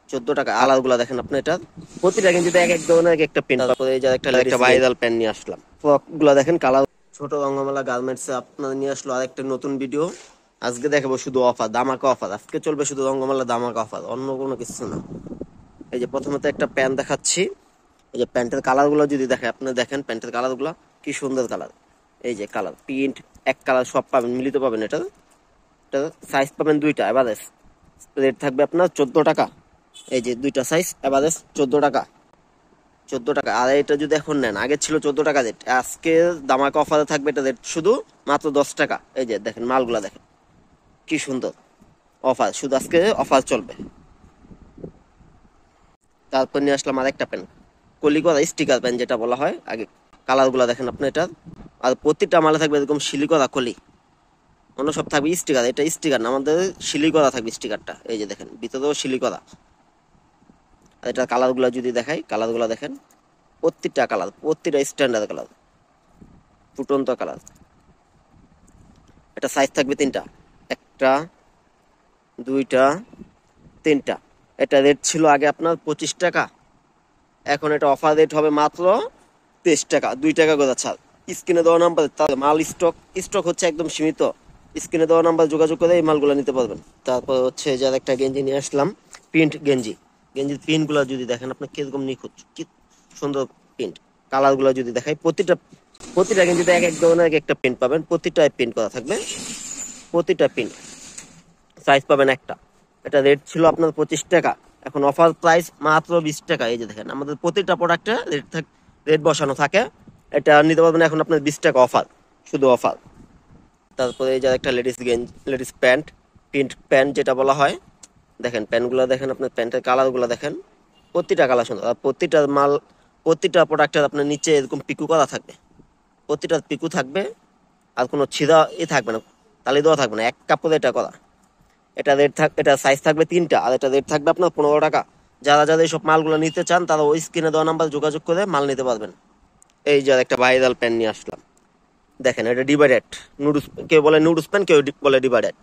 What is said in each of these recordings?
14 টাকা। কালার গুলা দেখেন আপনি, এটা প্রতিটা কিন্তু এক এক ধরনের এক একটা প্রিন্ট। তারপরে এই যে একটা ভাইরাল প্যান্ট নিয়ে আসলাম, ফ্রক গুলা দেখেন কালার। ছোট রঙ্গমেলা গার্মেন্টস আপনার নিয়ে আসলো আরেকটা নতুন ভিডিও। আজকে দেখাবো শুধু অফার, দামাকা অফার। আজকে চলবে শুধু রঙ্গমেলা দামাকা অফার, অন্য কোনো কিছু না। এই যে প্রথমত একটা প্যান্ট দেখাচ্ছি। এই যে প্যান্টের কালার গুলো যদি দেখে আপনি, দেখেন প্যান্টের কালার গুলা কি সুন্দর কালার। এই যে কালার প্রিন্ট এক কালার সব পাবেন, মিলিত পাবেন। এটা সাইজ পাবেন দুইটা, এভারেজ রেট থাকবে আপনার 14 টাকা। এই যে দুইটা সাইজ, এভারেজ 14 টাকা। 14 টাকা। আর এটা যদি এখন নেন, আগে ছিল 14 টাকা রেট, আজকে দামাকা অফারে থাকবে এটা রেট শুধু মাত্র 10 টাকা। এই যে দেখেন মালগুলা দেখেন কি সুন্দর, অফার শুধু আজকে অফার চলবে। তারপর নিয়ে আসলাম আরেকটা পেন, কলিকরা স্টিকার পেন যেটা বলা হয়। আগে কালার গুলা দেখেন আপনি এটার। আর প্রতিটা মালে থাকবে এরকম শিলিকরা কলি, অন্য সব থাকবে স্টিকার। এটা স্টিকার না, আমাদের শিলিকরা থাকবে স্টিকারটা। এই যে দেখেন ভিতরেও শিলিকরা। আর এটা কালার গুলা যদি দেখাই, কালার গুলা দেখেন প্রত্যেকটা কালার, প্রত্যেকটা স্ট্যান্ডার্ড কালার, ফুটন্ত কালার। এটা সাইজ থাকবে তিনটা, একটা, দুইটা, তিনটা। এটা রেট ছিল আগে আপনার 25 টাকা, এখন এটা অফার রেট হবে মাত্র 23 টাকা, 2 টাকা করে ছাড়। স্ক্রিনে দেওয়া নাম্বার, তার মাল স্টক হচ্ছে একদম সীমিত। স্ক্রিনে দেওয়া নাম্বার যোগাযোগ করে এই মালগুলো নিতে পারবেন। তারপর হচ্ছে যার একটা গেঞ্জি নিয়ে আসলাম, প্রিন্ট গেঞ্জি। গেঞ্জির প্রিন্ট গুলো যদি দেখেন আপনি কিরকম নিখুঁত, কি সুন্দর প্রিন্ট। কালার গুলো যদি দেখাই, প্রতিটা গেঞ্জিতে এক এক ধরনের এক একটা প্রিন্ট পাবেন, প্রতিটায় প্রিন্ট করা থাকবে, প্রতিটা প্রিন্ট। সাইজ পাবেন একটা। এটা রেট ছিল আপনার 25 টাকা, এখন অফার প্রাইস মাত্র 20 টাকা। এই যে দেখেন আমাদের প্রতিটা প্রোডাক্টে রেট বসানো থাকে। এটা নিতে পারবেন এখন আপনার 20 টাকা অফার, শুধু অফার। তারপরে এই যে একটা লেডিস প্যান্ট, প্রিন্ট প্যান্ট যেটা বলা হয়। দেখেন প্যান্টগুলো দেখেন, আপনার প্যান্টের কালারগুলো দেখেন, প্রতিটা কালার সুন্দর। আর প্রতিটা প্রোডাক্টের আপনার নিচে এরকম পিকু করা থাকবে, প্রতিটা পিকু থাকবে। আর কোনো ছিঁড়া থাকবে না, তালি দেওয়া থাকবে না, এক কাপড়ে এটা করা। এটা সাইজ থাকবে তিনটা, আর এটা রেট থাকবে আপনার 15 টাকা। যারা এইসব মালগুলো নিতে চান তারা ওই স্ক্রিনে দেওয়া নাম্বার যোগাযোগ করে মাল নিতে পারবেন। এই যে একটা ভাইরাল প্যান্ট নিয়ে আসলাম, দেখেন এটা ডিভাইডেড নুডলস, কেউ বলে নুডলস প্যান্ট, কেউ বলে ডিভাইডেড।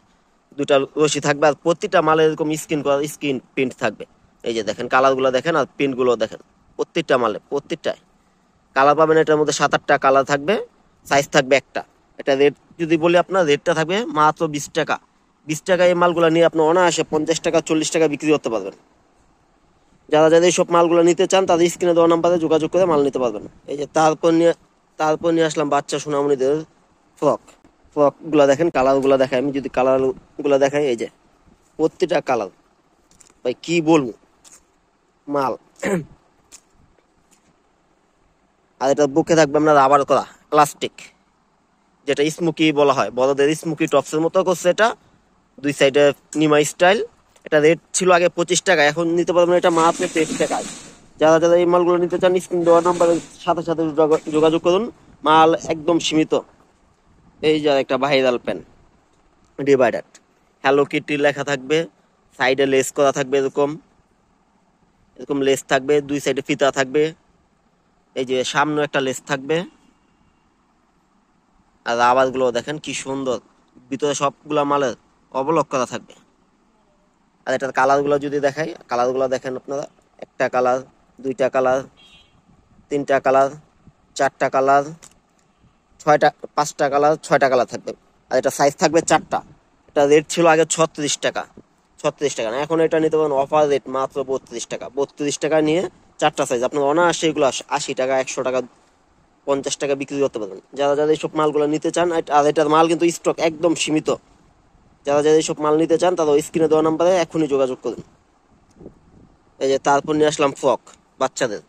দুটা রশি থাকবে, আর প্রতিটা মালে এরকম স্ক্রিন প্রিন্ট থাকবে। এই যে দেখেন কালারগুলো দেখেন, আর প্রিন্টগুলো দেখেন, প্রত্যেকটা মালে প্রত্যেকটায় কালার পাবেন। এটার মধ্যে 7-8টা কালার থাকবে, সাইজ থাকবে একটা। এটা রেট যদি বলি আপনার, রেটটা থাকবে মাত্র 20 টাকা। 20 টাকা এই মালগুলো নিয়ে আপনি অনায়াসে 50 টাকা 40 টাকা বিক্রি করতে পারবেন। যারা এইসব মালগুলো নিতে চান তাদের স্ক্রিনে দেওয়া নাম্বারে যোগাযোগ করে মাল নিতে পারবেন। এই যে তারপর নিয়ে আসলাম বাচ্চা সোনামণিদের ফ্রক। ফ্রক গুলা দেখেন, কালার গুলা দেখাই। আমি যদি কালার গুলা দেখাই, এই যে প্রত্যেকটা কালার, ভাই কি বলবো মাল। আর এটা বুকে থাকবে আপনার রাবার করা প্লাস্টিক, যেটা স্মোকি বলা হয়, বড়দের স্মোকি টপসের মতো করছে এটা, দুই সাইডে নিমা স্টাইল। এটা রেট ছিল আগে 25 টাকা, এখন নিতে পারবেন এটা মাত্র 23 টাকায়। যারা এই মালগুলো নিতে চান স্ক্রিন দেওয়ার নাম্বারের সাথে সাথে যোগাযোগ করুন, মাল একদম সীমিত। এই যে একটা viral pen divider, hello kitty লেখা থাকবে, সাইডে লেস করা থাকবে, এরকম এরকম লেস থাকবে, দুই সাইডে ফিতা থাকবে। এই যে সামনে একটা লেস থাকবে। আর আবার গুলো দেখেন কি সুন্দর, ভিতরে সবগুলা মালের অবলক করা থাকবে। আর এটার কালার গুলো যদি দেখাই, কালার গুলো দেখেন আপনারা, একটা কালার, দুইটা কালার, তিনটা কালার, চারটা কালার, 5টা কালার, 6টা কালার থাকবে। আর এটা সাইজ থাকবে 4টা। এটা রেট ছিল আগে 36 টাকা, 36 টাকা না, এখন এটা নিতে পারেন অফার রেট মাত্র 32 টাকা। 32 টাকা নিয়ে 4টা সাইজ আপনার অনায়াসে এগুলো 80 টাকা, 100 টাকা, 50 টাকা বিক্রি করতে পারবেন। যারা এইসব মালগুলো নিতে চান, আর এটার মাল কিন্তু স্টক একদম সীমিত। যারা এইসব মাল নিতে চান তারা স্ক্রিনে দেওয়া নাম্বারে এখনই যোগাযোগ করুন। এই যে তারপর নিয়ে আসলাম ফ্রক বাচ্চাদের,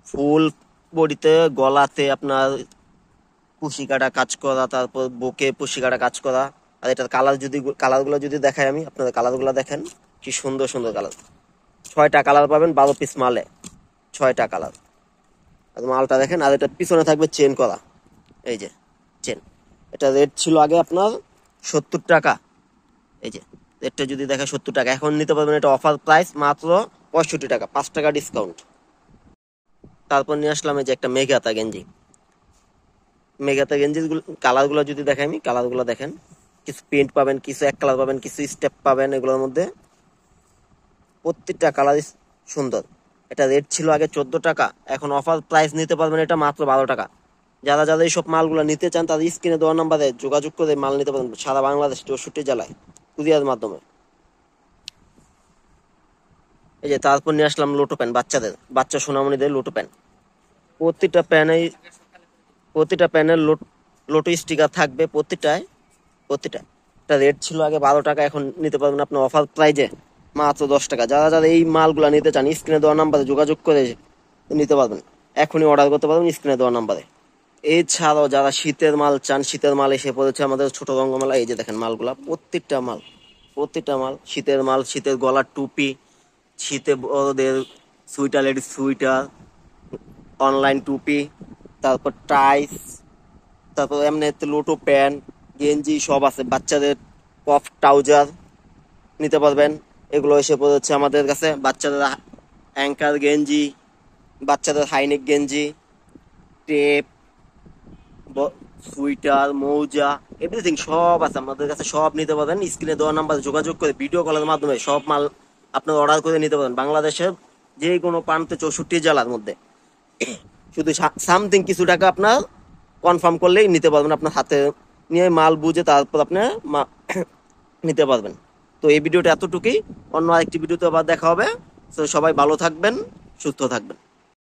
ফুল বডিতে, গলাতে আপনার কুশি কাটা কাজ করা, তারপর বুকে কুশি কাটা কাজ করা। আর এটার কালারগুলো যদি দেখাই আমি, আপনাদের কালারগুলো দেখেন কি সুন্দর সুন্দর কালার। 6টা কালার পাবেন 12 পিস মালে, 6টা কালার। আর মালটা দেখেন। আর এটা পিছনে থাকবে চেন করা, এই যে চেন। এটা রেট ছিল আগে আপনার 70 টাকা। এই যে রেটটা যদি দেখে 70 টাকা, এখন নিতে পারবেন এটা অফার প্রাইস মাত্র 65 টাকা, 5 টাকা ডিসকাউন্ট। তারপর নিয়ে আসলাম এই যে একটা মেঘাতা গেঞ্জি। মেঘাতা গেঞ্জির কালারগুলো যদি দেখাই আমি, কালারগুলো দেখেন, কিছু প্রিন্ট পাবেন, কিছু এক কালার পাবেন, কিছু স্টেপ পাবেন। এগুলোর মধ্যে প্রত্যেকটা কালার সুন্দর। এটা রেট ছিল আগে 14 টাকা, এখন অফার প্রাইস নিতে পারবেন এটা মাত্র 12 টাকা। যারা যারা এইসব মালগুলো নিতে চান তাদের স্ক্রিনে দেওয়ার নাম্বারে যোগাযোগ করে মাল নিতে পারবেন সারা বাংলাদেশ 64 জেলায় কুরিয়ার মাধ্যমে। এই যে তারপর নিয়ে আসলাম লোটো প্যান, বাচ্চা সোনামণিদের লোটো প্যান। প্রতিটা প্যানে প্রতিটা প্যানের লোটো স্টিকার থাকবে প্রতিটা। এটা রেট ছিল আগে 12 টাকা, এখন নিতে পারবেন আপনার অফার প্রাইজে মাত্র 10 টাকা। যারা যারা এই মালগুলা নিতে চান স্ক্রিনে দেওয়া নাম্বারে যোগাযোগ করে নিতে পারবেন, এখনই অর্ডার করতে পারবেন স্ক্রিনে দেওয়া নাম্বারে। এছাড়াও যারা শীতের মাল চান, শীতের মাল এসে পড়েছে আমাদের ছোট রঙ্গমেলা। এই যে দেখেন মালগুলা, প্রত্যেকটা মাল শীতের মাল। শীতের গলার টুপি, শীতে বড়দের সুইটার, লেডিস সুইটার, অনলাইন টুপি, তারপর টাইস, তারপর এমনি লোটো প্যান্ট, গেঞ্জি সব আছে। বাচ্চাদের পফ ট্রাউজার নিতে পারবেন, এগুলো এসে পড়েছে আমাদের কাছে। বাচ্চাদের অ্যাঙ্কার গেঞ্জি, বাচ্চাদের হাইনেক গেঞ্জি, টেপ, সুইটার, মৌজা, এভরিথিং সব আছে আমাদের কাছে। সব নিতে পারবেন স্ক্রিনে দেওয়া নাম্বার যোগাযোগ করে ভিডিও কলের মাধ্যমে সব মাল আপনার অর্ডার করে নিতে পারবেন বাংলাদেশের যে কোনো প্রান্তে 64 জেলার মধ্যে। শুধু সামথিং কিছু টাকা আপনার কনফার্ম করলেই নিতে পারবেন, আপনার হাতে নিয়ে মাল বুঝে তারপর আপনি নিতে পারবেন। তো এই ভিডিওটা এতটুকুই, অন্য আরেকটি ভিডিওতে আবার দেখা হবে। তো সবাই ভালো থাকবেন, সুস্থ থাকবেন।